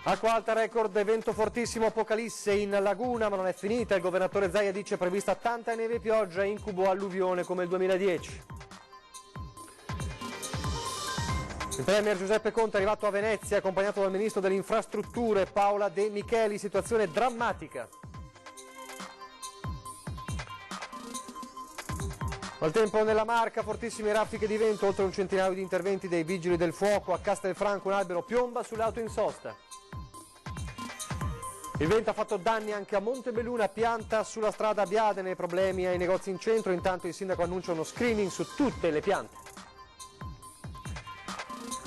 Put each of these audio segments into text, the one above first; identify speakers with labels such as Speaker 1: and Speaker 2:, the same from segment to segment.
Speaker 1: Acqua alta record, vento fortissimo, apocalisse in laguna, ma non è finita. Il governatore Zaia dice prevista tanta neve e pioggia, incubo alluvione come il 2010. Il premier Giuseppe Conte è arrivato a Venezia accompagnato dal ministro delle infrastrutture Paola De Micheli, situazione drammatica. Maltempo nella Marca, fortissime raffiche di vento, oltre un centinaio di interventi dei vigili del fuoco. A Castelfranco un albero piomba sull'auto in sosta. Il vento ha fatto danni anche a Montebelluna, pianta sulla strada Biadene, problemi ai negozi in centro, intanto il sindaco annuncia uno screening su tutte le piante.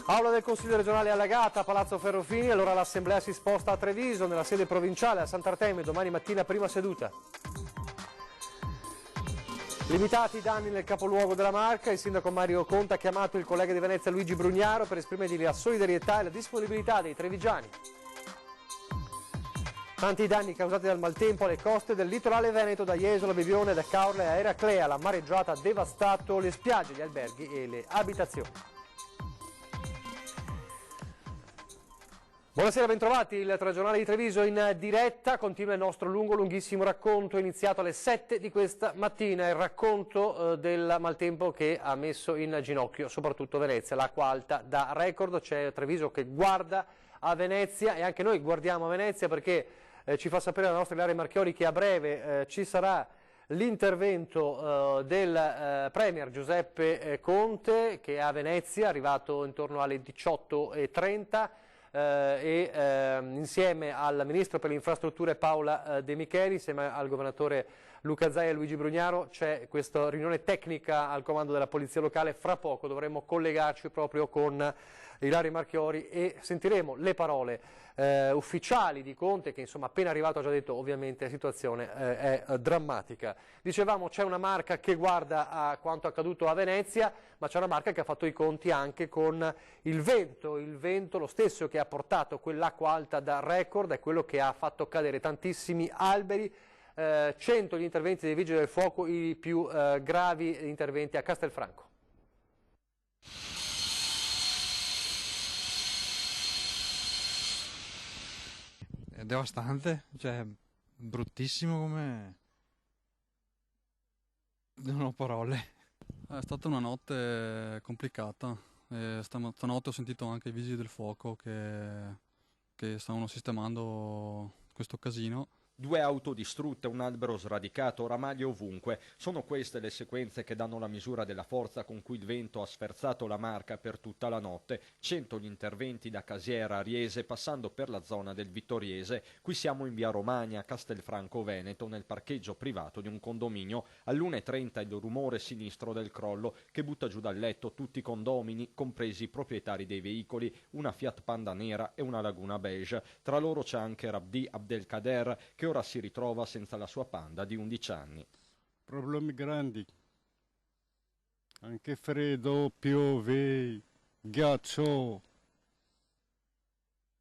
Speaker 1: Aula del Consiglio regionale allagata, Palazzo Ferrofini, allora l'assemblea si sposta a Treviso, nella sede provinciale a Sant'Artemio, domani mattina prima seduta. Limitati i danni nel capoluogo della Marca, il sindaco Mario Conte ha chiamato il collega di Venezia Luigi Brugnaro per esprimergli la solidarietà e la disponibilità dei trevigiani. Tanti i danni causati dal maltempo alle coste del litorale veneto, da Jesolo, Bevione, da Caorle a Eraclea. La mareggiata ha devastato le spiagge, gli alberghi e le abitazioni. Buonasera, bentrovati. Il telegiornale di Treviso in diretta. Continua il nostro lunghissimo racconto iniziato alle 7 di questa mattina. Il racconto del maltempo che ha messo in ginocchio soprattutto Venezia. L'acqua alta da record. C'è Treviso che guarda a Venezia e anche noi guardiamo a Venezia perché ci fa sapere la nostra Ilaria Marchiori che a breve ci sarà l'intervento del Premier Giuseppe Conte, che è a Venezia, arrivato intorno alle 18:30 insieme al Ministro per le Infrastrutture Paola De Micheli, insieme al Governatore Luca Zaia e Luigi Brugnaro. C'è questa riunione tecnica al comando della Polizia Locale. Fra poco dovremo collegarci proprio con Ilaria Marchiori e sentiremo le parole ufficiali di Conte, che insomma appena arrivato ha già detto ovviamente la situazione è drammatica. Dicevamo, c'è una Marca che guarda a quanto accaduto a Venezia, ma c'è una Marca che ha fatto i conti anche con il vento lo stesso che ha portato quell'acqua alta da record, è quello che ha fatto cadere tantissimi alberi. 100 gli interventi dei vigili del fuoco, i più gravi interventi a Castelfranco.
Speaker 2: È devastante, cioè bruttissimo come... non ho parole. È stata una notte complicata. Stanotte ho sentito anche i vigili del fuoco che stavano sistemando questo casino.
Speaker 3: 2 auto distrutte, un albero sradicato, ramaglie ovunque. Sono queste le sequenze che danno la misura della forza con cui il vento ha sferzato la Marca per tutta la notte. 100 gli interventi da Casiera a Riese, passando per la zona del Vittoriese. Qui siamo in via Romagna, Castelfranco Veneto, nel parcheggio privato di un condominio. All'1:30 il rumore sinistro del crollo che butta giù dal letto tutti i condomini, compresi i proprietari dei veicoli, una Fiat Panda nera e una Laguna beige. Tra loro c'è anche Rabdi Abdelkader, che ora si ritrova senza la sua Panda di 11 anni.
Speaker 4: Problemi grandi, anche freddo, piove, ghiaccio,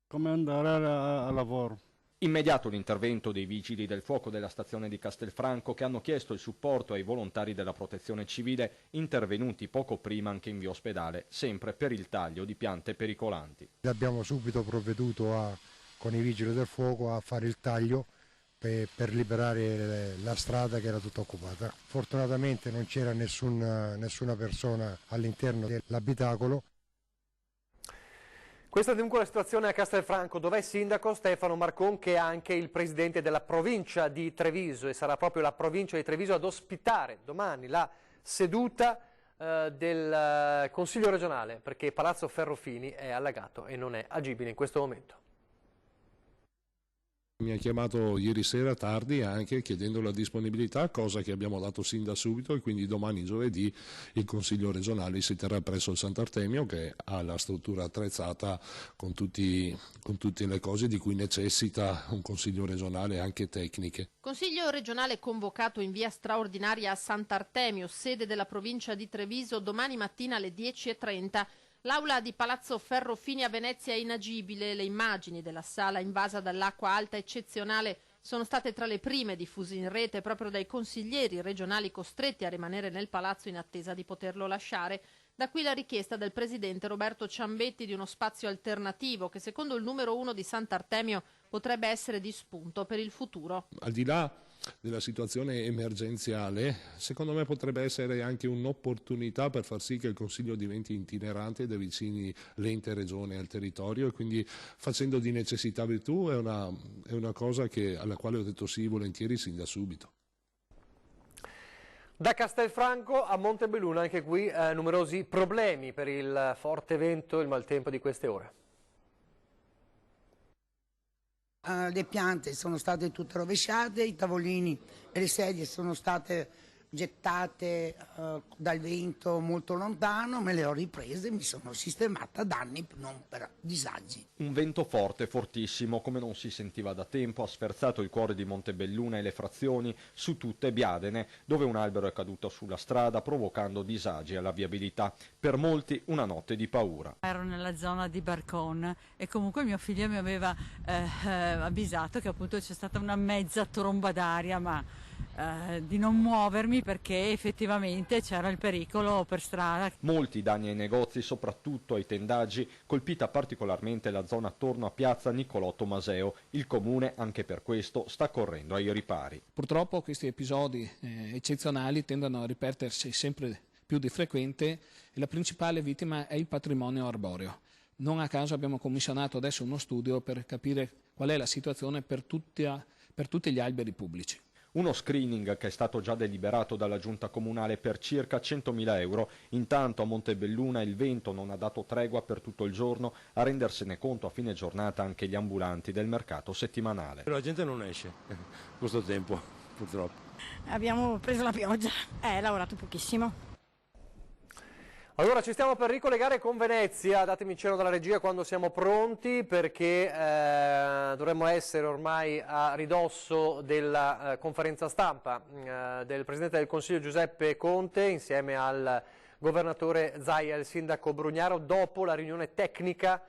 Speaker 4: come andare a lavoro.
Speaker 3: Immediato l'intervento dei vigili del fuoco della stazione di Castelfranco, che hanno chiesto il supporto ai volontari della protezione civile intervenuti poco prima anche in via Ospedale, sempre per il taglio di piante pericolanti.
Speaker 5: Abbiamo subito provveduto con i vigili del fuoco a fare il taglio per liberare la strada che era tutta occupata. Fortunatamente non c'era nessuna persona all'interno dell'abitacolo.
Speaker 1: Questa è dunque la situazione a Castelfranco, dove è sindaco Stefano Marcon, che è anche il presidente della provincia di Treviso, e sarà proprio la provincia di Treviso ad ospitare domani la seduta del Consiglio regionale, perché Palazzo Ferrofini è allagato e non è agibile in questo momento.
Speaker 6: Mi ha chiamato ieri sera tardi anche chiedendo la disponibilità, cosa che abbiamo dato sin da subito, e quindi domani giovedì il Consiglio regionale si terrà presso il Sant'Artemio, che ha la struttura attrezzata con tutte le cose di cui necessita un Consiglio regionale, anche tecniche.
Speaker 7: Consiglio regionale convocato in via straordinaria a Sant'Artemio, sede della provincia di Treviso, domani mattina alle 10:30. L'aula di Palazzo Ferrofini a Venezia è inagibile. Le immagini della sala invasa dall'acqua alta eccezionale sono state tra le prime diffuse in rete proprio dai consiglieri regionali costretti a rimanere nel palazzo in attesa di poterlo lasciare. Da qui la richiesta del presidente Roberto Ciambetti di uno spazio alternativo che secondo il numero 1 di Sant'Artemio potrebbe essere di spunto per il futuro.
Speaker 6: Al di là della situazione emergenziale, secondo me potrebbe essere anche un'opportunità per far sì che il Consiglio diventi itinerante ed avvicini l'ente regione al territorio, e quindi facendo di necessità virtù è una cosa alla quale ho detto sì volentieri sin da subito.
Speaker 1: Da Castelfranco a Montebelluna, anche qui numerosi problemi per il forte vento e il maltempo di queste ore.
Speaker 8: Le piante sono state tutte rovesciate, i tavolini e le sedie sono state gettate dal vento molto lontano, me le ho riprese, mi sono sistemata, danni non per disagi.
Speaker 3: Un vento forte, fortissimo, come non si sentiva da tempo, ha sferzato il cuore di Montebelluna e le frazioni su tutte Biadene, dove un albero è caduto sulla strada provocando disagi alla viabilità. Per molti una notte di paura.
Speaker 9: Ero nella zona di Barcon e comunque mio figlio mi aveva avvisato che appunto c'è stata una mezza tromba d'aria, ma di non muovermi perché effettivamente c'era il pericolo per strada.
Speaker 3: Molti danni ai negozi, soprattutto ai tendaggi, colpita particolarmente la zona attorno a piazza Niccolò Tomaseo. Il comune anche per questo sta correndo ai ripari.
Speaker 10: Purtroppo questi episodi eccezionali tendono a ripetersi sempre più di frequente e la principale vittima è il patrimonio arboreo. Non a caso abbiamo commissionato adesso uno studio per capire qual è la situazione per tutti gli alberi pubblici.
Speaker 3: Uno screening che è stato già deliberato dalla giunta comunale per circa 100.000 euro. Intanto a Montebelluna il vento non ha dato tregua per tutto il giorno, a rendersene conto a fine giornata anche gli ambulanti del mercato settimanale.
Speaker 11: La gente non esce questo tempo, purtroppo.
Speaker 12: Abbiamo preso la pioggia, lavorato pochissimo.
Speaker 1: Allora ci stiamo per ricollegare con Venezia, datemi cenno dalla regia quando siamo pronti, perché dovremmo essere ormai a ridosso della conferenza stampa del Presidente del Consiglio Giuseppe Conte insieme al Governatore Zaia e il Sindaco Brugnaro dopo la riunione tecnica,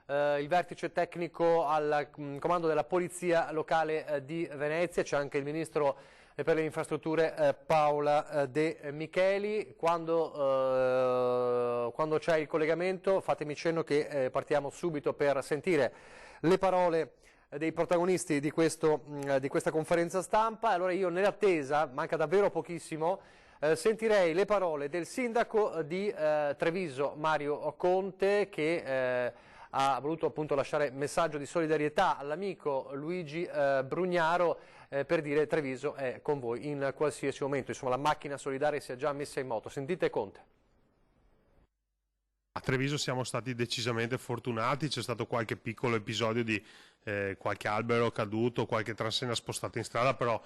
Speaker 1: il vertice tecnico al comando della Polizia Locale di Venezia. C'è anche il Ministro per le infrastrutture Paola De Micheli. Quando c'è il collegamento fatemi cenno che partiamo subito per sentire le parole dei protagonisti di questa conferenza stampa. Allora io nell'attesa, manca davvero pochissimo, sentirei le parole del sindaco di Treviso Mario Conte, che ha voluto appunto lasciare messaggio di solidarietà all'amico Luigi Brugnaro, per dire Treviso è con voi in qualsiasi momento, insomma la macchina solidale si è già messa in moto. Sentite Conte.
Speaker 13: A Treviso siamo stati decisamente fortunati, c'è stato qualche piccolo episodio di qualche albero caduto, qualche transenna spostata in strada, però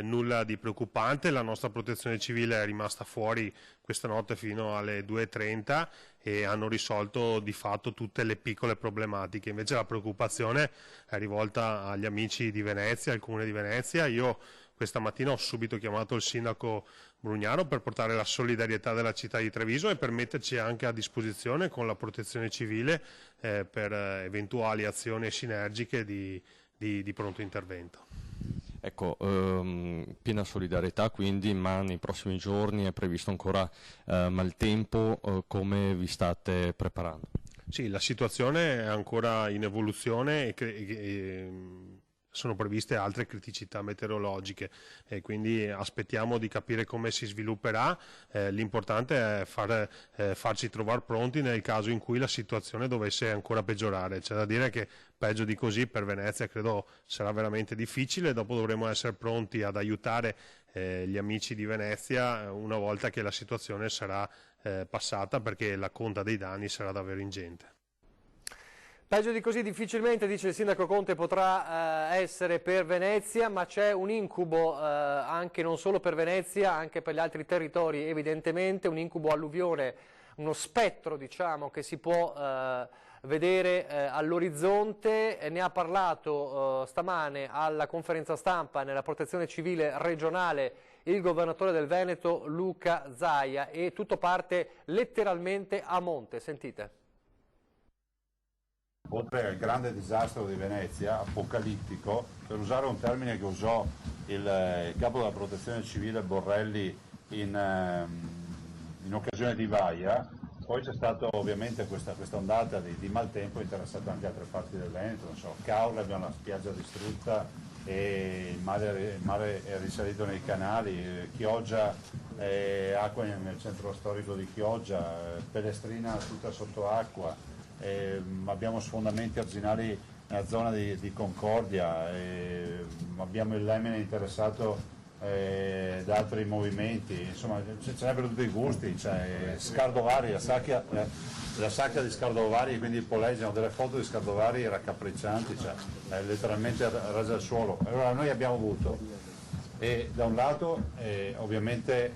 Speaker 13: nulla di preoccupante. La nostra protezione civile è rimasta fuori questa notte fino alle 2:30 e hanno risolto di fatto tutte le piccole problematiche. Invece la preoccupazione è rivolta agli amici di Venezia, al Comune di Venezia. Io questa mattina ho subito chiamato il sindaco Brugnaro per portare la solidarietà della città di Treviso e per metterci anche a disposizione con la protezione civile per eventuali azioni sinergiche di pronto intervento.
Speaker 3: Ecco, piena solidarietà quindi, ma nei prossimi giorni è previsto ancora maltempo, come vi state preparando?
Speaker 13: Sì, la situazione è ancora in evoluzione e sono previste altre criticità meteorologiche e quindi aspettiamo di capire come si svilupperà. L'importante è farci trovare pronti nel caso in cui la situazione dovesse ancora peggiorare. C'è da dire che peggio di così per Venezia credo sarà veramente difficile, dopo dovremo essere pronti ad aiutare gli amici di Venezia una volta che la situazione sarà passata, perché la conta dei danni sarà davvero ingente.
Speaker 1: Peggio di così difficilmente, dice il sindaco Conte, potrà essere per Venezia, ma c'è un incubo anche non solo per Venezia, anche per gli altri territori evidentemente, un incubo alluvione, uno spettro diciamo che si può vedere all'orizzonte. Ne ha parlato stamane alla conferenza stampa nella protezione civile regionale il governatore del Veneto Luca Zaia, e tutto parte letteralmente a monte, sentite.
Speaker 14: Oltre al grande disastro di Venezia, apocalittico, per usare un termine che usò il capo della protezione civile Borrelli in occasione di Vaia, poi c'è stata ovviamente questa ondata di maltempo, è interessato anche altre parti del Veneto, non so, Caorle abbiamo la spiaggia distrutta e il mare è risalito nei canali, Chioggia, acqua nel centro storico di Chioggia, Pellestrina tutta sotto acqua, abbiamo sfondamenti arginali nella zona di Concordia, abbiamo il Lemene interessato da altri movimenti, insomma ce n'è per tutti i gusti, cioè, Scardovari, la sacca di Scardovari, quindi il Polesio, delle foto di Scardovari raccapriccianti, cioè, letteralmente rasa al suolo. Allora noi abbiamo avuto da un lato ovviamente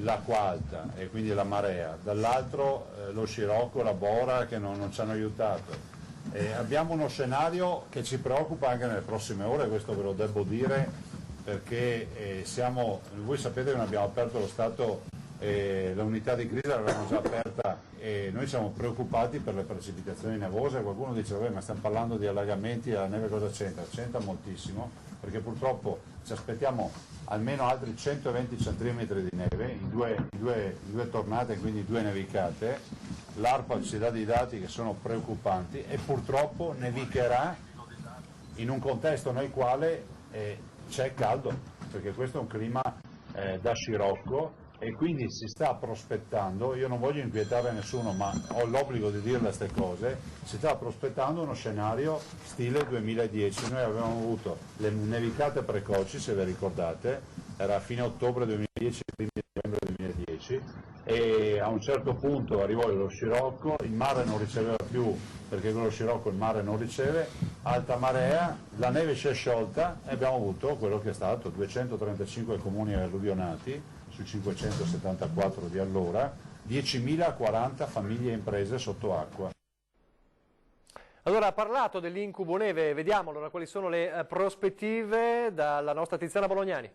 Speaker 14: l'acqua alta e quindi la marea, dall'altro lo scirocco, la bora che non ci hanno aiutato. Abbiamo uno scenario che ci preoccupa anche nelle prossime ore, questo ve lo devo dire, perché voi sapete che non abbiamo aperto lo stato, l'unità di crisi l'avevamo già aperta e noi siamo preoccupati per le precipitazioni nevose. Qualcuno dice ma stiamo parlando di allagamenti, la neve cosa c'entra? C'entra moltissimo, perché purtroppo ci aspettiamo almeno altri 120 cm di neve in due tornate, quindi 2 nevicate. L'ARPA ci dà dei dati che sono preoccupanti e purtroppo nevicherà in un contesto nel quale c'è caldo, perché questo è un clima da scirocco e quindi si sta prospettando, io non voglio inquietare nessuno ma ho l'obbligo di dire queste cose, si sta prospettando uno scenario stile 2010. Noi avevamo avuto le nevicate precoci, se vi ricordate, era a fine ottobre 2010, primi novembre 2010, e a un certo punto arrivò lo scirocco, il mare non riceveva più, perché con lo scirocco il mare non riceve, alta marea, la neve si è sciolta e abbiamo avuto quello che è stato 235 comuni alluvionati su 574 di allora, 10.040 famiglie e imprese sotto acqua.
Speaker 1: Allora, ha parlato dell'incubo neve, vediamo allora quali sono le prospettive dalla nostra Tiziana Bolognani.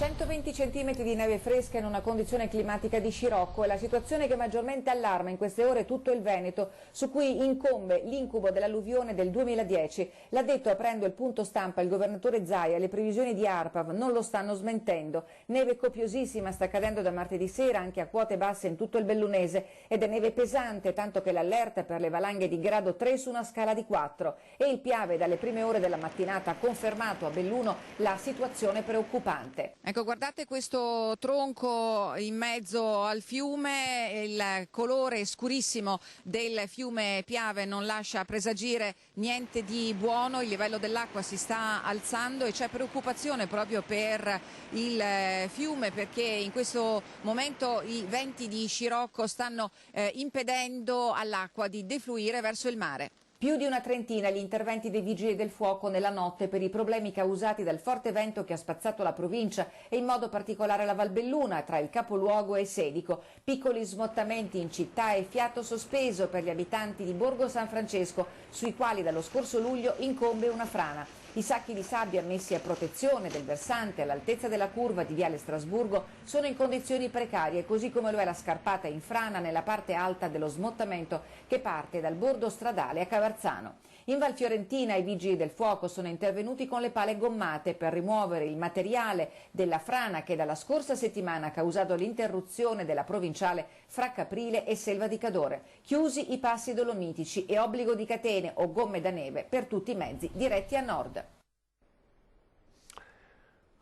Speaker 15: 120 cm di neve fresca in una condizione climatica di scirocco è la situazione che maggiormente allarma in queste ore tutto il Veneto, su cui incombe l'incubo dell'alluvione del 2010. L'ha detto aprendo il punto stampa il governatore Zaia, le previsioni di ARPAV non lo stanno smentendo. Neve copiosissima sta cadendo da martedì sera anche a quote basse in tutto il Bellunese ed è neve pesante, tanto che l'allerta per le valanghe di grado 3 su una scala di 4. E il Piave dalle prime ore della mattinata ha confermato a Belluno la situazione preoccupante.
Speaker 16: Ecco, guardate questo tronco in mezzo al fiume, il colore scurissimo del fiume Piave non lascia presagire niente di buono, il livello dell'acqua si sta alzando e c'è preoccupazione proprio per il fiume, perché in questo momento i venti di scirocco stanno impedendo all'acqua di defluire verso il mare.
Speaker 15: Più di una trentina gli interventi dei vigili del fuoco nella notte per i problemi causati dal forte vento che ha spazzato la provincia e in modo particolare la Valbelluna tra il capoluogo e Sedico. Piccoli smottamenti in città e fiato sospeso per gli abitanti di Borgo San Francesco, sui quali dallo scorso luglio incombe una frana. I sacchi di sabbia messi a protezione del versante all'altezza della curva di Viale Strasburgo sono in condizioni precarie, così come lo è la scarpata in frana nella parte alta dello smottamento che parte dal bordo stradale a Cavarzano. In Val Fiorentina i vigili del fuoco sono intervenuti con le pale gommate per rimuovere il materiale della frana che dalla scorsa settimana ha causato l'interruzione della provinciale fra Caprile e Selva di Cadore. Chiusi i passi dolomitici e obbligo di catene o gomme da neve per tutti i mezzi diretti a nord.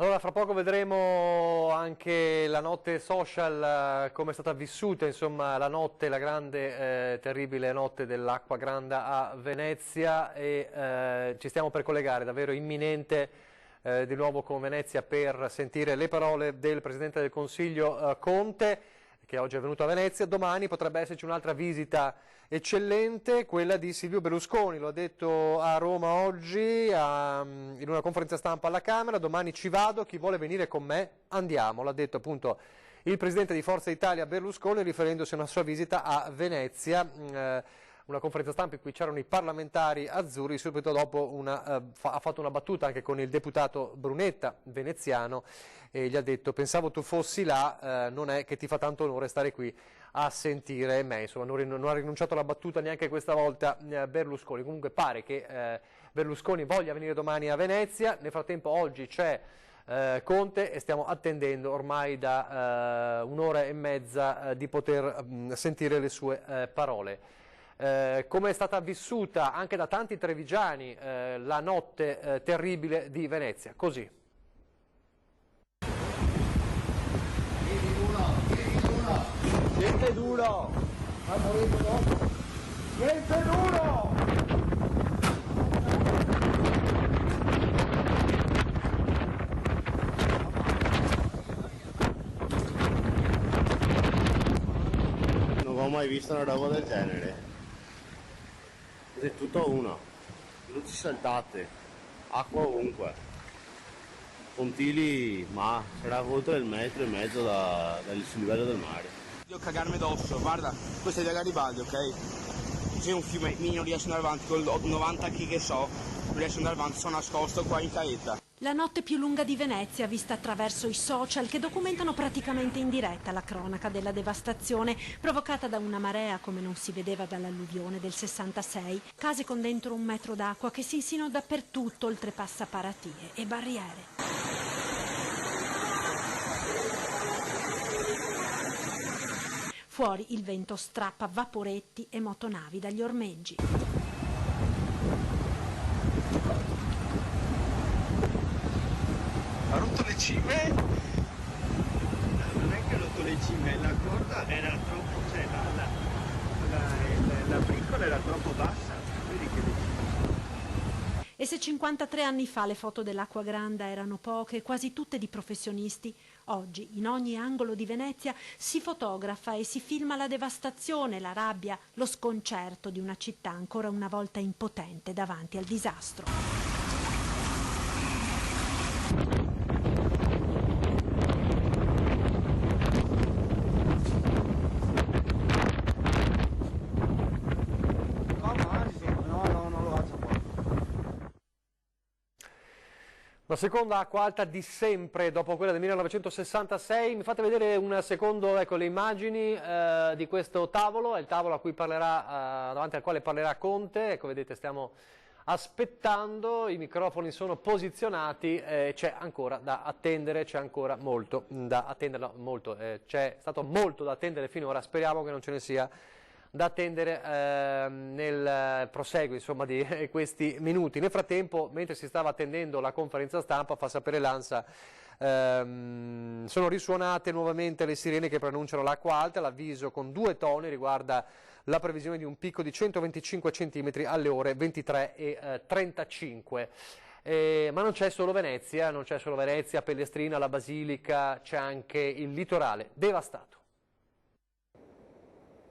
Speaker 1: Allora, fra poco vedremo anche la notte social, come è stata vissuta, insomma, la notte, la grande, terribile notte dell'acqua granda a Venezia e ci stiamo per collegare, davvero imminente, di nuovo con Venezia per sentire le parole del Presidente del Consiglio Conte, che oggi è venuto a Venezia. Domani potrebbe esserci un'altra visita eccellente, quella di Silvio Berlusconi, lo ha detto a Roma oggi in una conferenza stampa alla Camera. Domani ci vado, chi vuole venire con me andiamo, l'ha detto appunto il Presidente di Forza Italia Berlusconi riferendosi a una sua visita a Venezia. Una conferenza stampa in cui c'erano i parlamentari azzurri, subito dopo ha fatto una battuta anche con il deputato Brunetta, veneziano, e gli ha detto: pensavo tu fossi là, non è che ti fa tanto onore stare qui a sentire me. Insomma, non ha rinunciato alla battuta neanche questa volta Berlusconi. Comunque pare che Berlusconi voglia venire domani a Venezia. Nel frattempo oggi c'è Conte e stiamo attendendo ormai da un'ora e mezza di poter sentire le sue parole. Come è stata vissuta anche da tanti trevigiani la notte terribile di Venezia? Così.
Speaker 17: Niente duro! Niente duro!
Speaker 18: Non ho mai visto una roba del genere. È tutto uno. Luci saltate, acqua ovunque. Pontili, ma sarà oltre il metro e mezzo dal livello del mare.
Speaker 19: Devo cagarmi addosso, guarda, questa è via Garibaldi, ok? C'è un fiume, io non riesco ad andare avanti, con 90 kg che so, non riesco ad andare avanti, sono nascosto qua in caetta.
Speaker 20: La notte più lunga di Venezia, vista attraverso i social che documentano praticamente in diretta la cronaca della devastazione provocata da una marea come non si vedeva dall'alluvione del 66, case con dentro 1 metro d'acqua che si insinuano dappertutto, oltrepassa paratie e barriere. Fuori il vento strappa vaporetti e motonavi dagli ormeggi.
Speaker 17: Ha rotto le cime? Non è che ha rotto le cime, la corda era troppo, cioè la briccola era troppo bassa. Vedi che le cime.
Speaker 20: E se 53 anni fa le foto dell'Acqua Granda erano poche, quasi tutte di professionisti, oggi in ogni angolo di Venezia si fotografa e si filma la devastazione, la rabbia, lo sconcerto di una città ancora una volta impotente davanti al disastro.
Speaker 1: La seconda acqua alta di sempre, dopo quella del 1966. Mi fate vedere un secondo, ecco, le immagini di questo tavolo, è il tavolo a cui parlerà, davanti al quale parlerà Conte. Ecco, vedete, stiamo aspettando, i microfoni sono posizionati, c'è ancora da attendere, c'è ancora molto da attendere, c'è stato molto da attendere finora, speriamo che non ce ne sia da attendere nel proseguo, insomma, di questi minuti. Nel frattempo, mentre si stava attendendo la conferenza stampa, fa sapere l'ANSA, sono risuonate nuovamente le sirene che preannunciano l'acqua alta. L'avviso con 2 toni riguarda la previsione di un picco di 125 cm alle ore 23:35. Ma non c'è solo Venezia, Pellestrina, la Basilica, c'è anche il litorale devastato.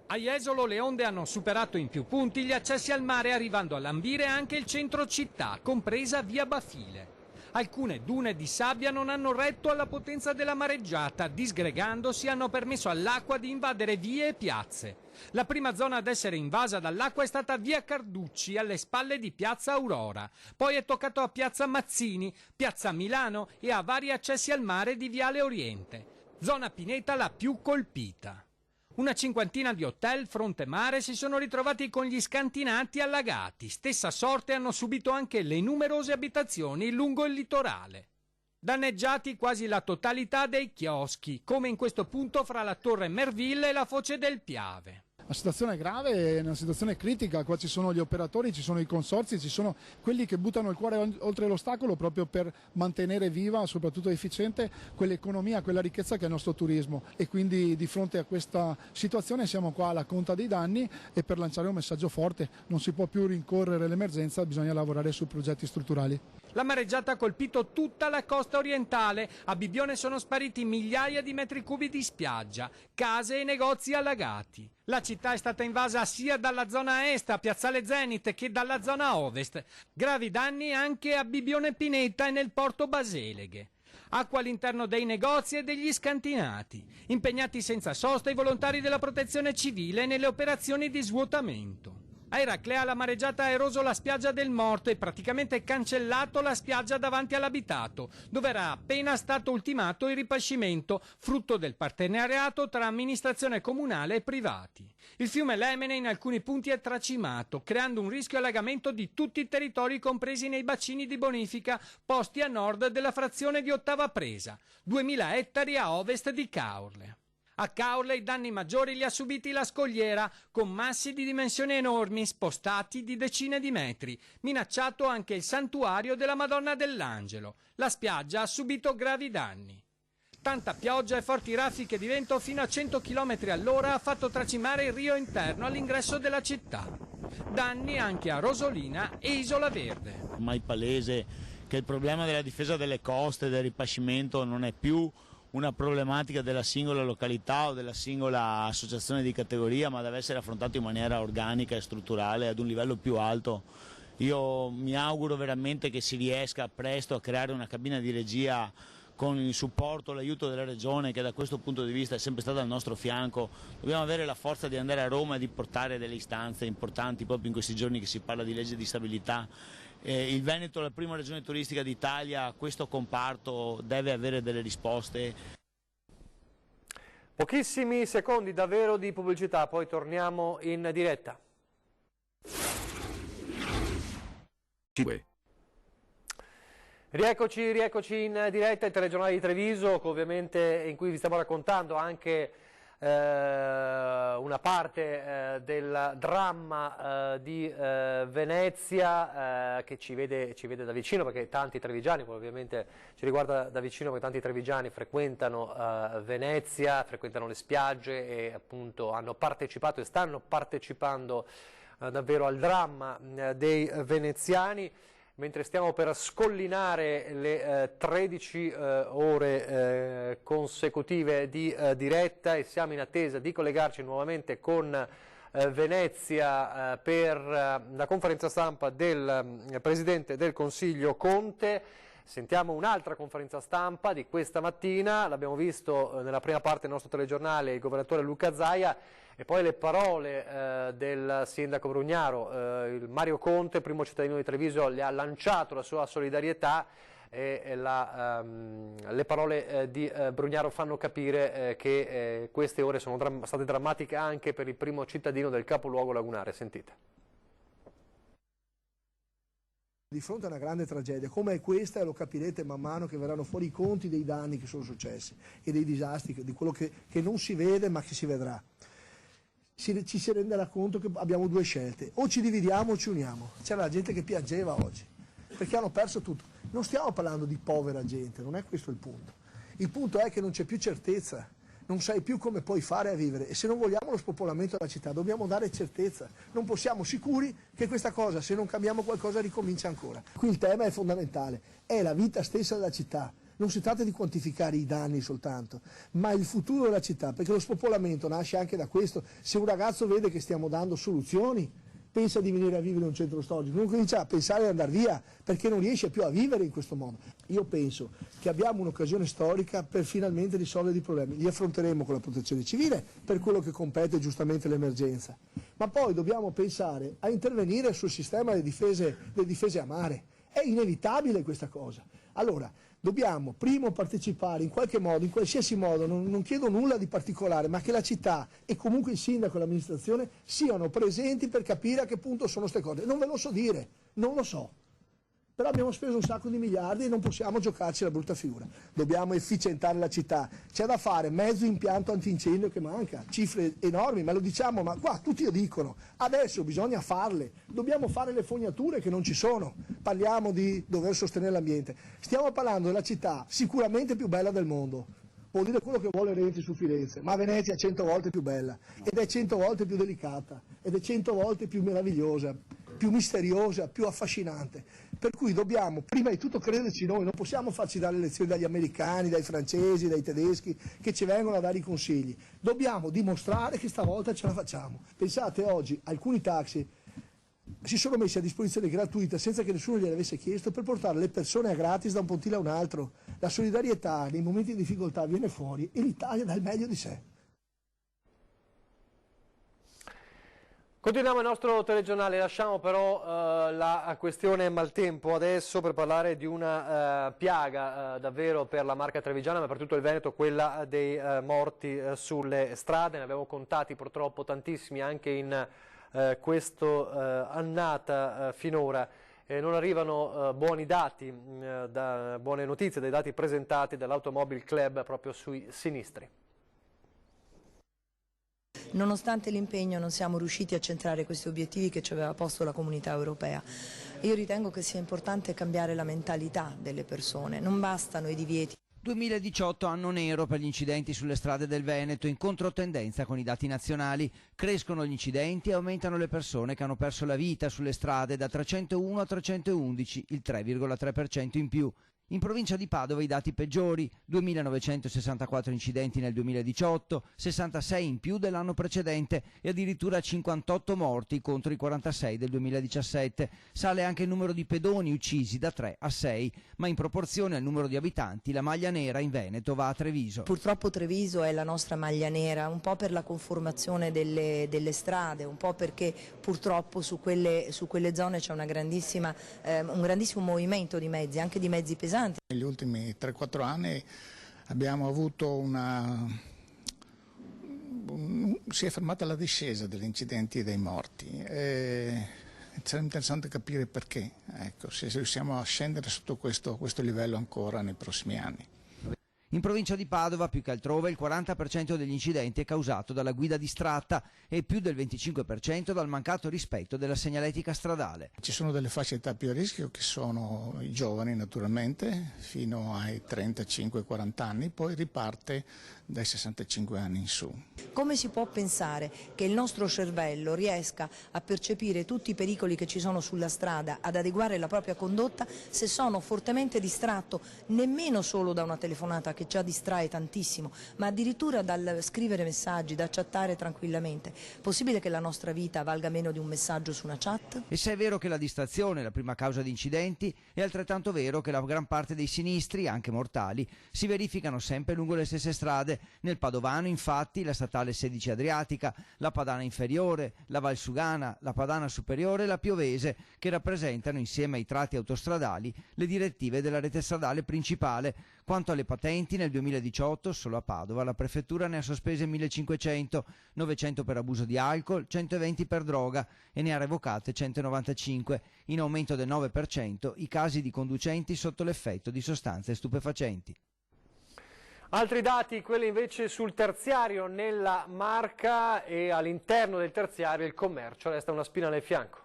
Speaker 21: A Jesolo le onde hanno superato in più punti gli accessi al mare, arrivando a lambire anche il centro città, compresa via Bafile. Alcune dune di sabbia non hanno retto alla potenza della mareggiata, disgregandosi hanno permesso all'acqua di invadere vie e piazze. La prima zona ad essere invasa dall'acqua è stata via Carducci, alle spalle di piazza Aurora. Poi è toccato a piazza Mazzini, piazza Milano e a vari accessi al mare di viale Oriente. Zona Pineta la più colpita. Una cinquantina di hotel fronte mare si sono ritrovati con gli scantinati allagati. Stessa sorte hanno subito anche le numerose abitazioni lungo il litorale. Danneggiati quasi la totalità dei chioschi, come in questo punto fra la Torre Merville e la Foce del Piave.
Speaker 22: La situazione è grave, è una situazione critica, qua ci sono gli operatori, ci sono i consorzi, ci sono quelli che buttano il cuore oltre l'ostacolo proprio per mantenere viva, soprattutto efficiente, quell'economia, quella ricchezza che è il nostro turismo, e quindi di fronte a questa situazione siamo qua alla conta dei danni e per lanciare un messaggio forte: non si può più rincorrere l'emergenza, bisogna lavorare su progetti strutturali.
Speaker 21: La mareggiata ha colpito tutta la costa orientale, a Bibbione sono spariti migliaia di metri cubi di spiaggia, case e negozi allagati. La città è stata invasa sia dalla zona est, a Piazzale Zenit, che dalla zona ovest. Gravi danni anche a Bibbione Pineta e nel porto Baseleghe. Acqua all'interno dei negozi e degli scantinati. Impegnati senza sosta i volontari della protezione civile nelle operazioni di svuotamento. A Eraclea la mareggiata ha eroso la spiaggia del Morto e praticamente cancellato la spiaggia davanti all'abitato, dove era appena stato ultimato il ripascimento, frutto del partenariato tra amministrazione comunale e privati. Il fiume Lemene in alcuni punti è tracimato, creando un rischio allagamento di tutti i territori compresi nei bacini di bonifica posti a nord della frazione di Ottava Presa, 2000 ettari a ovest di Caorle. A Caorle i danni maggiori li ha subiti la scogliera, con massi di dimensioni enormi spostati di decine di metri, minacciato anche il santuario della Madonna dell'Angelo. La spiaggia ha subito gravi danni. Tanta pioggia e forti raffiche di vento fino a 100 km all'ora ha fatto tracimare il Rio interno all'ingresso della città. Danni anche a Rosolina e Isola Verde.
Speaker 2: Ormai palese che il problema della difesa delle coste e del ripascimento non è più una problematica della singola località o della singola associazione di categoria, ma deve essere affrontato in maniera organica e strutturale ad un livello più alto. Io mi auguro veramente che si riesca presto a creare una cabina di regia con il supporto, l'aiuto della Regione, che da questo punto di vista è sempre stata al nostro fianco. Dobbiamo avere la forza di andare a Roma e di portare delle istanze importanti, proprio in questi giorni che si parla di legge di stabilità. Il Veneto è la prima regione turistica d'Italia, questo comparto deve avere delle risposte.
Speaker 1: Pochissimi secondi davvero di pubblicità, poi torniamo in diretta. Rieccoci in diretta, il telegiornale di Treviso, ovviamente in cui vi stiamo raccontando anche una parte del dramma di Venezia che ci vede da vicino, perché tanti trevigiani, ovviamente ci riguarda da vicino perché tanti trevigiani frequentano Venezia, frequentano le spiagge e appunto hanno partecipato e stanno partecipando davvero al dramma dei veneziani. Mentre stiamo per scollinare le 13 ore consecutive di diretta e siamo in attesa di collegarci nuovamente con Venezia per la conferenza stampa del Presidente del Consiglio Conte. Sentiamo un'altra conferenza stampa di questa mattina, l'abbiamo visto nella prima parte del nostro telegiornale il governatore Luca Zaia. E poi le parole del sindaco Brugnaro, il Mario Conte, primo cittadino di Treviso, le ha lanciato la sua solidarietà e le parole di Brugnaro fanno capire che queste ore sono state drammatiche anche per il primo cittadino del capoluogo lagunare. Sentite.
Speaker 4: Di fronte a una grande tragedia come questa, e lo capirete man mano che verranno fuori i conti dei danni che sono successi e dei disastri, di quello che non si vede ma che si vedrà. Ci si renderà conto che abbiamo due scelte: o ci dividiamo o ci uniamo. C'era la gente che piangeva oggi perché hanno perso tutto. Non stiamo parlando di povera gente, non è questo il punto. Il punto è che non c'è più certezza, non sai più come puoi fare a vivere, e se non vogliamo lo spopolamento della città dobbiamo dare certezza. Non possiamo sicuri che questa cosa, se non cambiamo qualcosa, ricomincia ancora. Qui il tema è fondamentale, è la vita stessa della città. Non si tratta di quantificare i danni soltanto, ma il futuro della città, perché lo spopolamento nasce anche da questo. Se un ragazzo vede che stiamo dando soluzioni, pensa di venire a vivere in un centro storico, non comincia a pensare di andare via, perché non riesce più a vivere in questo modo. Io penso che abbiamo un'occasione storica per finalmente risolvere i problemi. Li affronteremo con la protezione civile, per quello che compete giustamente l'emergenza, ma poi dobbiamo pensare a intervenire sul sistema delle difese a mare. È inevitabile questa cosa. Allora, dobbiamo primo partecipare in qualche modo, in qualsiasi modo, non chiedo nulla di particolare, ma che la città e comunque il sindaco e l'amministrazione siano presenti per capire a che punto sono queste cose. Non ve lo so dire, non lo so. Però abbiamo speso un sacco di miliardi e non possiamo giocarci la brutta figura. Dobbiamo efficientare la città. C'è da fare mezzo impianto antincendio che manca, cifre enormi, ma lo diciamo, ma qua tutti lo dicono. Adesso bisogna farle, dobbiamo fare le fognature che non ci sono. Parliamo di dover sostenere l'ambiente. Stiamo parlando della città sicuramente più bella del mondo. Vuol dire quello che vuole Renzi su Firenze, ma Venezia è 100 volte più bella, ed è 100 volte più delicata, ed è 100 volte più meravigliosa, più misteriosa, più affascinante. Per cui dobbiamo prima di tutto crederci noi, non possiamo farci dare lezioni dagli americani, dai francesi, dai tedeschi che ci vengono a dare i consigli. Dobbiamo dimostrare che stavolta ce la facciamo. Pensate, oggi alcuni taxi si sono messi a disposizione gratuita senza che nessuno gliene avesse chiesto, per portare le persone a gratis da un pontile a un altro. La solidarietà nei momenti di difficoltà viene fuori e l'Italia dà il meglio di sé.
Speaker 1: Continuiamo il nostro telegiornale, lasciamo però la questione maltempo adesso per parlare di una piaga davvero per la Marca Trevigiana, ma per tutto il Veneto, quella dei morti sulle strade. Ne abbiamo contati purtroppo tantissimi anche in questa annata finora. Non arrivano buoni dati, buone notizie dai dati presentati dall'Automobile Club proprio sui sinistri.
Speaker 5: Nonostante l'impegno non siamo riusciti a centrare questi obiettivi che ci aveva posto la Comunità Europea. Io ritengo che sia importante cambiare la mentalità delle persone, non bastano i divieti.
Speaker 7: 2018 anno nero per gli incidenti sulle strade del Veneto, in controtendenza con i dati nazionali. Crescono gli incidenti e aumentano le persone che hanno perso la vita sulle strade da 301 a 311, il 3,3% in più. In provincia di Padova i dati peggiori, 2.964 incidenti nel 2018, 66 in più dell'anno precedente e addirittura 58 morti contro i 46 del 2017. Sale anche il numero di pedoni uccisi da 3 a 6, ma in proporzione al numero di abitanti la maglia nera in Veneto va a Treviso.
Speaker 5: Purtroppo Treviso è la nostra maglia nera, un po' per la conformazione delle strade, un po' perché purtroppo su quelle zone c'è un grandissimo movimento di mezzi, anche di mezzi pesanti.
Speaker 22: Negli ultimi 3-4 anni abbiamo avuto si è fermata la discesa degli incidenti e dei morti. Sarebbe interessante capire perché, ecco, se riusciamo a scendere sotto questo livello ancora nei prossimi anni.
Speaker 7: In provincia di Padova, più che altrove, il 40% degli incidenti è causato dalla guida distratta e più del 25% dal mancato rispetto della segnaletica stradale.
Speaker 22: Ci sono delle fasce di età più a rischio che sono i giovani naturalmente, fino ai 35-40 anni, poi riparte dai 65 anni in su.
Speaker 5: Come si può pensare che il nostro cervello riesca a percepire tutti i pericoli che ci sono sulla strada, ad adeguare la propria condotta, se sono fortemente distratto nemmeno solo da una telefonata che già distrae tantissimo, ma addirittura dal scrivere messaggi, da chattare tranquillamente? Possibile che la nostra vita valga meno di un messaggio su una chat?
Speaker 7: E se è vero che la distrazione è la prima causa di incidenti, è altrettanto vero che la gran parte dei sinistri, anche mortali, si verificano sempre lungo le stesse strade. Nel Padovano, infatti, la statale 16 Adriatica, la Padana Inferiore, la Valsugana, la Padana Superiore e la Piovese, che rappresentano, insieme ai tratti autostradali, le direttive della rete stradale principale. Quanto alle patenti, nel 2018, solo a Padova, la prefettura ne ha sospese 1.500, 900 per abuso di alcol, 120 per droga e ne ha revocate 195, in aumento del 9% i casi di conducenti sotto l'effetto di sostanze stupefacenti.
Speaker 1: Altri dati, quelli invece sul terziario nella Marca, e all'interno del terziario il commercio resta una spina nel fianco.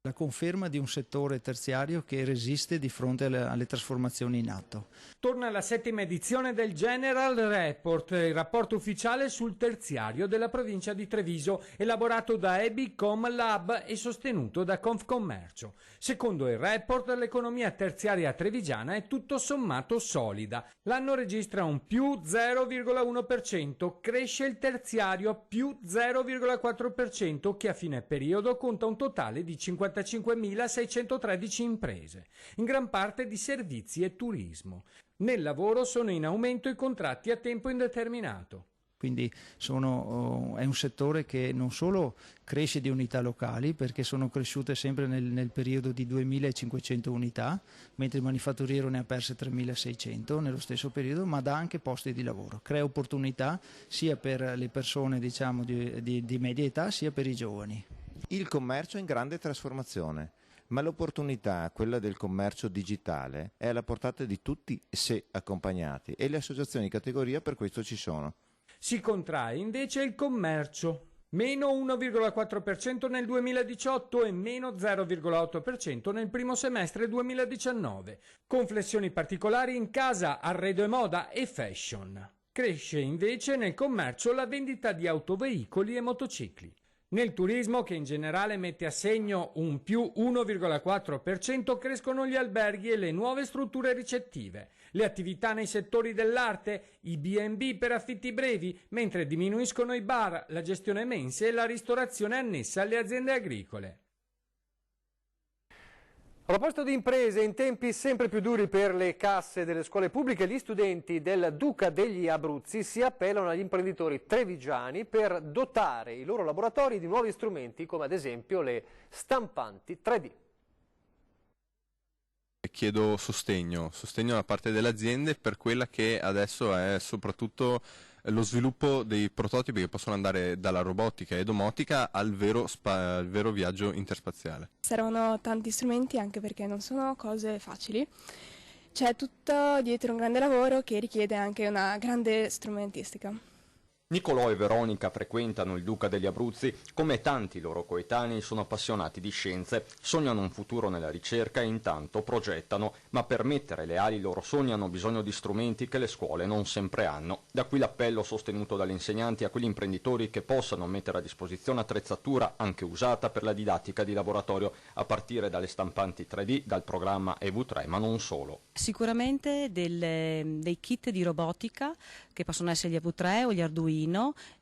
Speaker 23: La conferma di un settore terziario che resiste di fronte alle trasformazioni in atto.
Speaker 21: Torna la 7ª edizione del General Report, il rapporto ufficiale sul terziario della provincia di Treviso, elaborato da Ebicom Lab e sostenuto da Confcommercio. Secondo il report, l'economia terziaria trevigiana è tutto sommato solida. L'anno registra un più 0,1%, cresce il terziario più 0,4%, che a fine periodo conta un totale di 55.613 imprese, in gran parte di servizi e turismo. Nel lavoro sono in aumento i contratti a tempo indeterminato.
Speaker 23: Quindi è un settore che non solo cresce di unità locali, perché sono cresciute sempre nel periodo di 2.500 unità, mentre il manifatturiero ne ha perse 3.600 nello stesso periodo, ma dà anche posti di lavoro, crea opportunità sia per le persone di media età sia per i giovani.
Speaker 24: Il commercio è in grande trasformazione, ma l'opportunità, quella del commercio digitale, è alla portata di tutti se accompagnati, e le associazioni di categoria per questo ci sono.
Speaker 21: Si contrae invece il commercio, meno 1,4% nel 2018 e meno 0,8% nel primo semestre 2019, con flessioni particolari in casa, arredo e moda e fashion. Cresce invece nel commercio la vendita di autoveicoli e motocicli. Nel turismo, che in generale mette a segno un più 1,4%, crescono gli alberghi e le nuove strutture ricettive. Le attività nei settori dell'arte, i B&B per affitti brevi, mentre diminuiscono i bar, la gestione mense e la ristorazione annessa alle aziende agricole.
Speaker 1: A proposito di imprese, in tempi sempre più duri per le casse delle scuole pubbliche, gli studenti del Duca degli Abruzzi si appellano agli imprenditori trevigiani per dotare i loro laboratori di nuovi strumenti, come ad esempio le stampanti 3D.
Speaker 6: Chiedo sostegno da parte delle aziende per quella che adesso è soprattutto lo sviluppo dei prototipi che possono andare dalla robotica e domotica al vero viaggio interspaziale.
Speaker 8: Servono tanti strumenti anche perché non sono cose facili, c'è tutto dietro un grande lavoro che richiede anche una grande strumentistica.
Speaker 3: Nicolò e Veronica frequentano il Duca degli Abruzzi, come tanti loro coetanei sono appassionati di scienze, sognano un futuro nella ricerca e intanto progettano, ma per mettere le ali ai loro sogni hanno bisogno di strumenti che le scuole non sempre hanno. Da qui l'appello sostenuto dagli insegnanti a quegli imprenditori che possano mettere a disposizione attrezzatura anche usata per la didattica di laboratorio, a partire dalle stampanti 3D, dal programma EV3, ma non solo.
Speaker 9: Sicuramente dei kit di robotica che possono essere gli EV3 o gli Arduino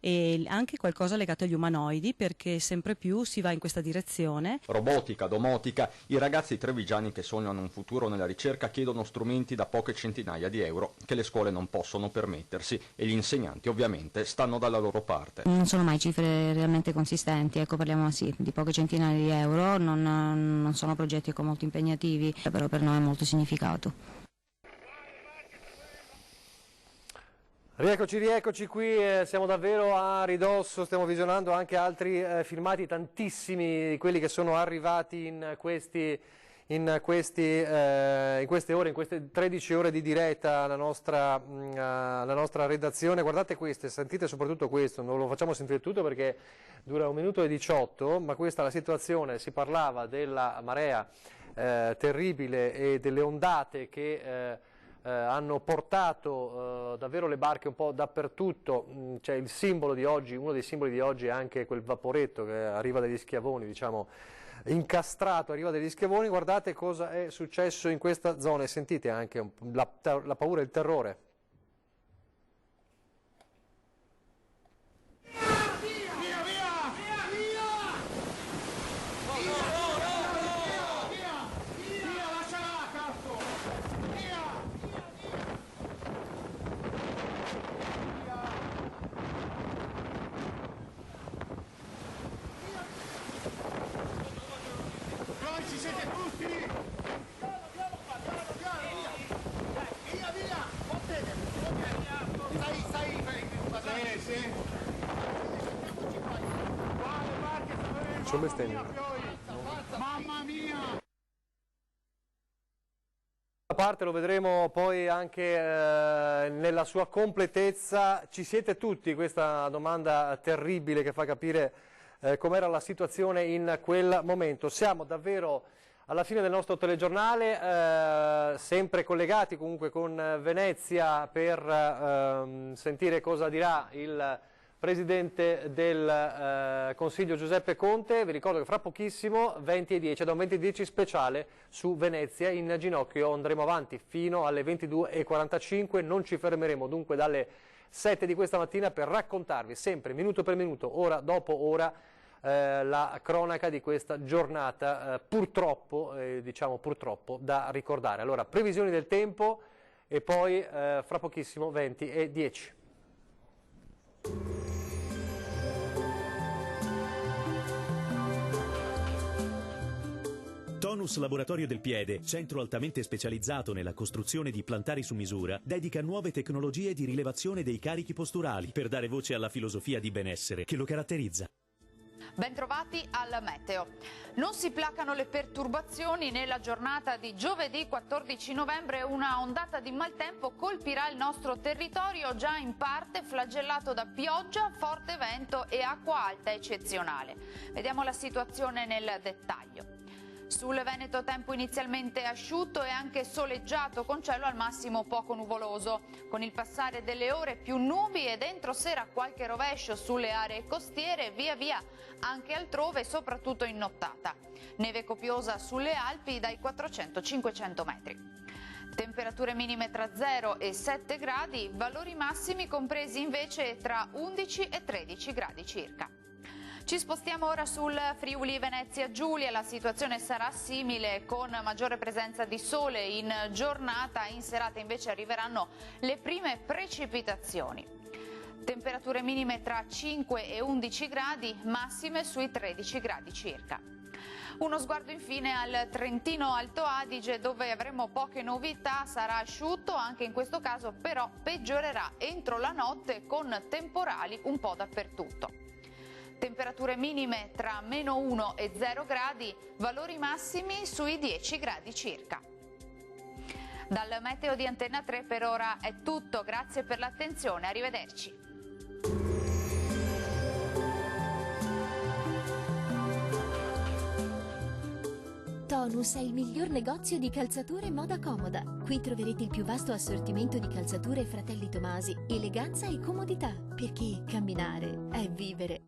Speaker 9: e anche qualcosa legato agli umanoidi, perché sempre più si va in questa direzione.
Speaker 3: Robotica, domotica, i ragazzi trevigiani che sognano un futuro nella ricerca chiedono strumenti da poche centinaia di euro che le scuole non possono permettersi e gli insegnanti ovviamente stanno dalla loro parte.
Speaker 10: Non sono mai cifre realmente consistenti, ecco, parliamo sì, di poche centinaia di euro, non sono progetti molto impegnativi, però per noi ha molto significato.
Speaker 1: Rieccoci qui, siamo davvero a ridosso, stiamo visionando anche altri filmati, tantissimi di quelli che sono arrivati in queste ore, in queste 13 ore di diretta alla nostra redazione. Guardate queste, sentite soprattutto questo, non lo facciamo sentire tutto perché dura 1 minuto e 18, ma questa è la situazione, si parlava della marea terribile e delle ondate che hanno portato davvero le barche un po' dappertutto. C'è il simbolo di oggi, uno dei simboli di oggi è anche quel vaporetto che arriva dagli schiavoni, diciamo incastrato, arriva dagli schiavoni. Guardate cosa è successo in questa zona e sentite anche la paura e il terrore.
Speaker 25: Mamma mia!
Speaker 1: A parte lo vedremo poi anche nella sua completezza. Ci siete tutti? Questa domanda terribile che fa capire com'era la situazione in quel momento. Siamo davvero alla fine del nostro telegiornale, sempre collegati comunque con Venezia per sentire cosa dirà il Presidente del Consiglio Giuseppe Conte. Vi ricordo che fra pochissimo 20:10, da un 20:10 speciale su Venezia in ginocchio, andremo avanti fino alle 22:45, non ci fermeremo dunque dalle 7 di questa mattina per raccontarvi sempre minuto per minuto, ora dopo ora, la cronaca di questa giornata purtroppo, diciamo purtroppo, da ricordare. Allora, previsioni del tempo e poi fra pochissimo 20:10.
Speaker 26: Tonus Laboratorio del Piede, centro altamente specializzato nella costruzione di plantari su misura, dedica nuove tecnologie di rilevazione dei carichi posturali per dare voce alla filosofia di benessere che lo caratterizza.
Speaker 27: Bentrovati al meteo. Non si placano le perturbazioni. Nella giornata di giovedì 14 novembre una ondata di maltempo colpirà il nostro territorio, già in parte flagellato da pioggia, forte vento e acqua alta eccezionale. Vediamo la situazione nel dettaglio. Sul Veneto tempo inizialmente asciutto e anche soleggiato con cielo al massimo poco nuvoloso. Con il passare delle ore più nubi e dentro sera qualche rovescio sulle aree costiere, via via anche altrove, soprattutto in nottata. Neve copiosa sulle Alpi dai 400-500 metri. Temperature minime tra 0 e 7 gradi, valori massimi compresi invece tra 11 e 13 gradi circa. Ci spostiamo ora sul Friuli Venezia Giulia, la situazione sarà simile con maggiore presenza di sole in giornata, in serata invece arriveranno le prime precipitazioni. Temperature minime tra 5 e 11 gradi, massime sui 13 gradi circa. Uno sguardo infine al Trentino Alto Adige, dove avremo poche novità, sarà asciutto, anche in questo caso però peggiorerà entro la notte con temporali un po' dappertutto. Temperature minime tra -1 e 0 gradi, valori massimi sui 10 gradi circa. Dal meteo di Antenna 3 per ora è tutto, grazie per l'attenzione, arrivederci.
Speaker 11: Tonus è il miglior negozio di calzature e moda comoda. Qui troverete il più vasto assortimento di calzature Fratelli Tomasi, eleganza e comodità, perché camminare è vivere.